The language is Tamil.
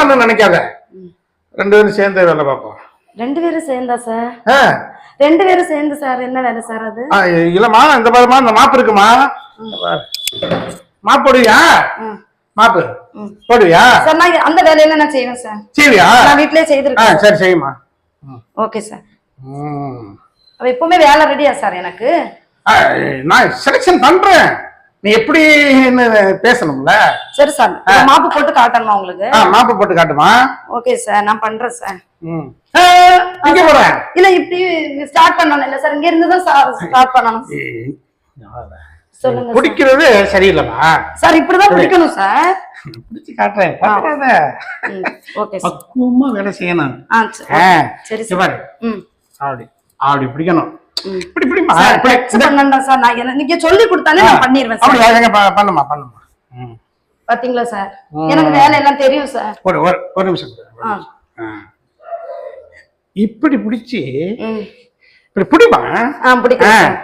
நானும் நினைக்காத. 2 பேரும் சேர்ந்து வேலை பார்ப்போம். 2 பேரும் சேர்ந்தா சார்? 2 பேரும் சேர்ந்து சார் என்ன வேலை சார் அது? இல்லம்மா, இந்த பாருமா, இந்த மாப்பு இருக்குமா, மாப்பு போடுவியா? மாப்பு போடுவியா சார்? நான் அந்த வேலையில நான் செய்வேன் சார். செய்வியா? நான் வீட்லயே செய்திருக்கேன். சரி செய்யுமா. Okay sir. அவ எப்பவுமே வேலை ரெடியா சார்? எனக்கு நான் செலக்ஷன் பண்றேன், நீ எப்படி பேசணும்ல. சரி சார், மாப்பு போட்டு காட்டணுமா உங்களுக்கு? மாப்பு போட்டு காட்டுமா? ஓகே சார், நான் பண்றேன் சார். இங்க போறேன். இல்ல இப்படி ஸ்டார்ட் பண்ணணும் இல்ல சார், இங்க இருந்து தான் ஸ்டார்ட் பண்ணணும். சொல்லுங்க. பிடிக்கிறது சரியில்லைமா சார்? இப்படிதான் பிடிக்கணும் சார். பிடிச்சு காட்டுறேன். Okay sir. பக்குவமா வேலை செய்யணும். சரி சார். அப்படி அப்படி பிடிக்கணும். இப்படி பிடிமா. சார் நான் நீங்க சொல்லி கொடுத்தாலே நான் பண்ணிடுவேன் சார். பண்ணுமா பண்ணுமா. பாத்தீங்களா சார், எனக்கு வேலை எல்லாம் தெரியும் சார். ஒரு நிமிஷம். இப்படி பிடிச்சி இப்படி பிடிமா. பிடிக்கும்.